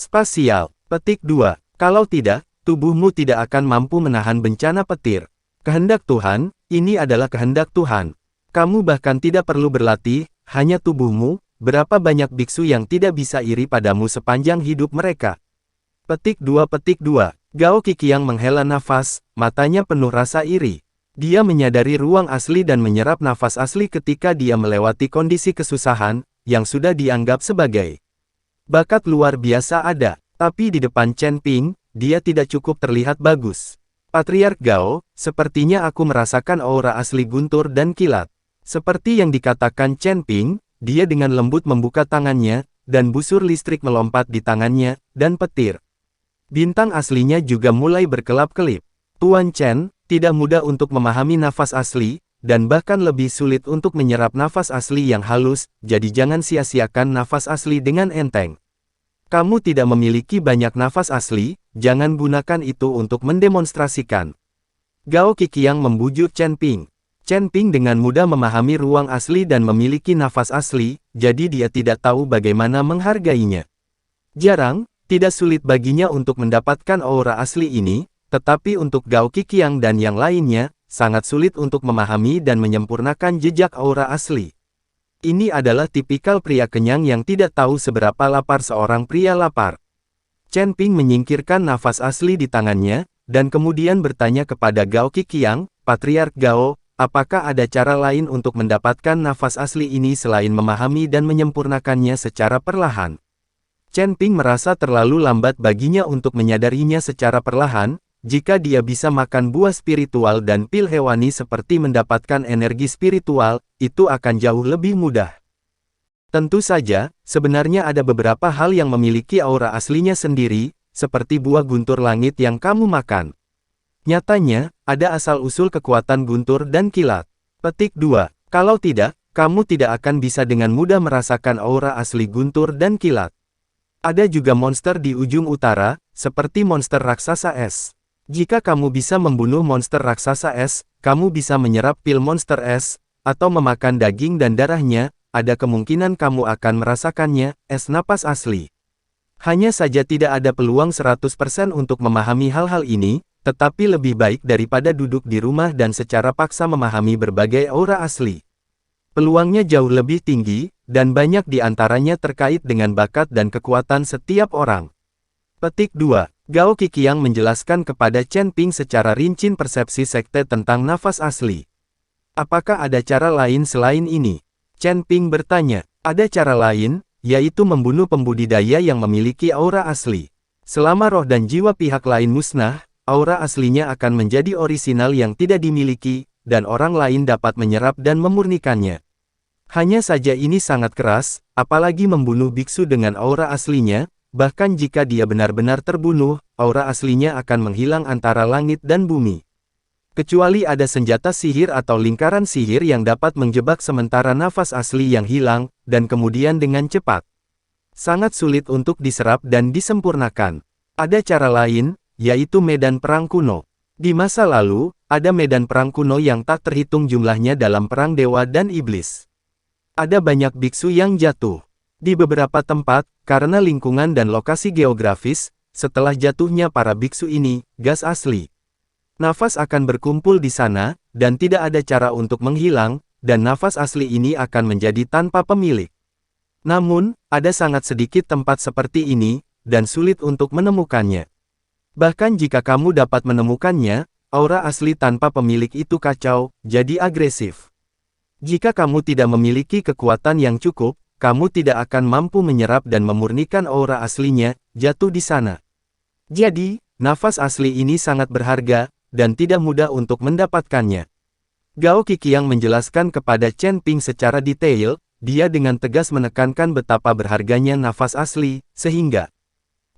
Spasial. Petik 2. Kalau tidak, tubuhmu tidak akan mampu menahan bencana petir. Kehendak Tuhan, ini adalah kehendak Tuhan. Kamu bahkan tidak perlu berlatih, hanya tubuhmu. Berapa banyak biksu yang tidak bisa iri padamu sepanjang hidup mereka? Petik 2. Gao Qiqiang menghela nafas, matanya penuh rasa iri. Dia menyadari ruang asli dan menyerap nafas asli ketika dia melewati kondisi kesusahan, yang sudah dianggap sebagai bakat luar biasa ada. Tapi di depan Chen Ping, dia tidak cukup terlihat bagus. Patriark Gao, sepertinya aku merasakan aura asli guntur dan kilat. Seperti yang dikatakan Chen Ping, dia dengan lembut membuka tangannya, dan busur listrik melompat di tangannya, dan petir. Bintang aslinya juga mulai berkelap-kelip. Tuan Chen, tidak mudah untuk memahami nafas asli, dan bahkan lebih sulit untuk menyerap nafas asli yang halus, jadi jangan sia-siakan nafas asli dengan enteng. Kamu tidak memiliki banyak nafas asli, jangan gunakan itu untuk mendemonstrasikan. Gao Qiqiang membujuk Chen Ping. Chen Ping dengan mudah memahami ruang asli dan memiliki nafas asli, jadi dia tidak tahu bagaimana menghargainya. Jarang, tidak sulit baginya untuk mendapatkan aura asli ini, tetapi untuk Gao Qiqiang dan yang lainnya, sangat sulit untuk memahami dan menyempurnakan jejak aura asli. Ini adalah tipikal pria kenyang yang tidak tahu seberapa lapar seorang pria lapar. Chen Ping menyingkirkan nafas asli di tangannya, dan kemudian bertanya kepada Gao Qiqiang, Patriark Gao, apakah ada cara lain untuk mendapatkan nafas asli ini selain memahami dan menyempurnakannya secara perlahan? Chen Ping merasa terlalu lambat baginya untuk menyadarinya secara perlahan. Jika dia bisa makan buah spiritual dan pil hewani seperti mendapatkan energi spiritual, itu akan jauh lebih mudah. Tentu saja, sebenarnya ada beberapa hal yang memiliki aura aslinya sendiri, seperti buah guntur langit yang kamu makan. Nyatanya, ada asal-usul kekuatan guntur dan kilat. Petik 2. Kalau tidak, kamu tidak akan bisa dengan mudah merasakan aura asli guntur dan kilat. Ada juga monster di ujung utara, seperti monster raksasa es. Jika kamu bisa membunuh monster raksasa es, kamu bisa menyerap pil monster es, atau memakan daging dan darahnya, ada kemungkinan kamu akan merasakannya, es napas asli. Hanya saja tidak ada peluang 100% untuk memahami hal-hal ini, tetapi lebih baik daripada duduk di rumah dan secara paksa memahami berbagai aura asli. Peluangnya jauh lebih tinggi, dan banyak di antaranya terkait dengan bakat dan kekuatan setiap orang. Petik 2. Gao Qiqiang menjelaskan kepada Chen Ping secara rinci persepsi sekte tentang nafas asli. Apakah ada cara lain selain ini? Chen Ping bertanya. Ada cara lain, yaitu membunuh pembudidaya yang memiliki aura asli. Selama roh dan jiwa pihak lain musnah, aura aslinya akan menjadi orisinal yang tidak dimiliki, dan orang lain dapat menyerap dan memurnikannya. Hanya saja ini sangat keras, apalagi membunuh biksu dengan aura aslinya. Bahkan jika dia benar-benar terbunuh, aura aslinya akan menghilang antara langit dan bumi. Kecuali ada senjata sihir atau lingkaran sihir yang dapat menjebak sementara nafas asli yang hilang, dan kemudian dengan cepat. Sangat sulit untuk diserap dan disempurnakan. Ada cara lain, yaitu medan perang kuno. Di masa lalu, ada medan perang kuno yang tak terhitung jumlahnya dalam perang dewa dan iblis. Ada banyak biksu yang jatuh. Di beberapa tempat, karena lingkungan dan lokasi geografis, setelah jatuhnya para biksu ini, gas asli. Nafas akan berkumpul di sana, dan tidak ada cara untuk menghilang, dan nafas asli ini akan menjadi tanpa pemilik. Namun, ada sangat sedikit tempat seperti ini, dan sulit untuk menemukannya. Bahkan jika kamu dapat menemukannya, aura asli tanpa pemilik itu kacau, jadi agresif. Jika kamu tidak memiliki kekuatan yang cukup, kamu tidak akan mampu menyerap dan memurnikan aura aslinya, jatuh di sana. Jadi, nafas asli ini sangat berharga, dan tidak mudah untuk mendapatkannya. Gao Qiqiang menjelaskan kepada Chen Ping secara detail, dia dengan tegas menekankan betapa berharganya nafas asli, sehingga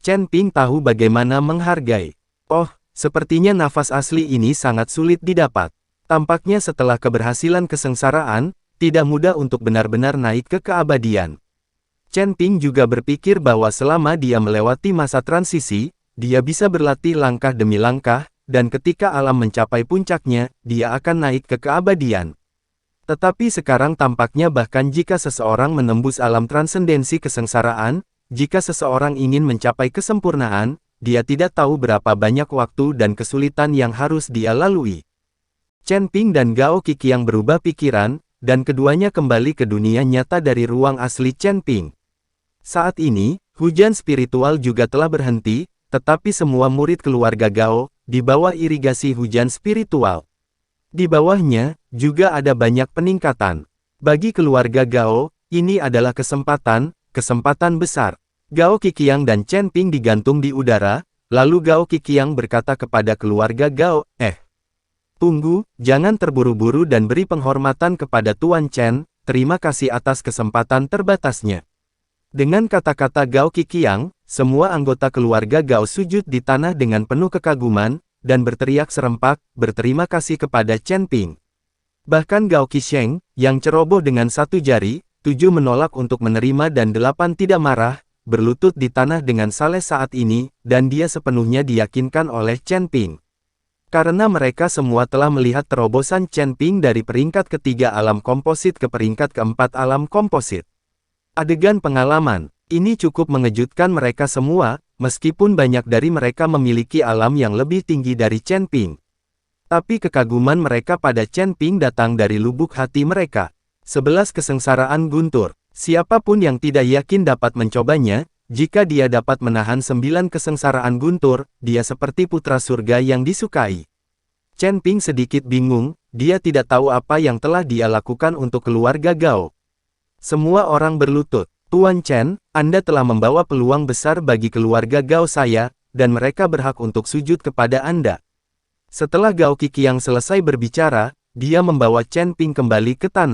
Chen Ping tahu bagaimana menghargai. Oh, sepertinya nafas asli ini sangat sulit didapat. Tampaknya setelah keberhasilan kesengsaraan, tidak mudah untuk benar-benar naik ke keabadian. Chen Ping juga berpikir bahwa selama dia melewati masa transisi, dia bisa berlatih langkah demi langkah, dan ketika alam mencapai puncaknya, dia akan naik ke keabadian. Tetapi sekarang tampaknya bahkan jika seseorang menembus alam transendensi kesengsaraan, jika seseorang ingin mencapai kesempurnaan, dia tidak tahu berapa banyak waktu dan kesulitan yang harus dia lalui. Chen Ping dan Gao Qiqiang berubah pikiran, dan keduanya kembali ke dunia nyata dari ruang asli Chen Ping. Saat ini, hujan spiritual juga telah berhenti, tetapi semua murid keluarga Gao, di bawah irigasi hujan spiritual. Di bawahnya, juga ada banyak peningkatan. Bagi keluarga Gao, ini adalah kesempatan besar. Gao Qiqiang dan Chen Ping digantung di udara, lalu Gao Qiqiang berkata kepada keluarga Gao, tunggu, jangan terburu-buru dan beri penghormatan kepada Tuan Chen, terima kasih atas kesempatan terbatasnya. Dengan kata-kata Gao Qiqiang, semua anggota keluarga Gao sujud di tanah dengan penuh kekaguman, dan berteriak serempak, berterima kasih kepada Chen Ping. Bahkan Gao Qisheng, yang ceroboh dengan 1 jari, 7 menolak untuk menerima dan 8 tidak marah, berlutut di tanah dengan saleh saat ini, dan dia sepenuhnya diyakinkan oleh Chen Ping. Karena mereka semua telah melihat terobosan Chen Ping dari peringkat ketiga alam komposit ke peringkat keempat alam komposit. Adegan pengalaman, ini cukup mengejutkan mereka semua, meskipun banyak dari mereka memiliki alam yang lebih tinggi dari Chen Ping. Tapi kekaguman mereka pada Chen Ping datang dari lubuk hati mereka. 11 kesengsaraan guntur. Siapapun yang tidak yakin dapat mencobanya, jika dia dapat menahan 9 kesengsaraan guntur, dia seperti putra surga yang disukai. Chen Ping sedikit bingung, dia tidak tahu apa yang telah dia lakukan untuk keluarga Gao. Semua orang berlutut. Tuan Chen, Anda telah membawa peluang besar bagi keluarga Gao saya, dan mereka berhak untuk sujud kepada Anda. Setelah Gao Qiqiang selesai berbicara, dia membawa Chen Ping kembali ke tanah.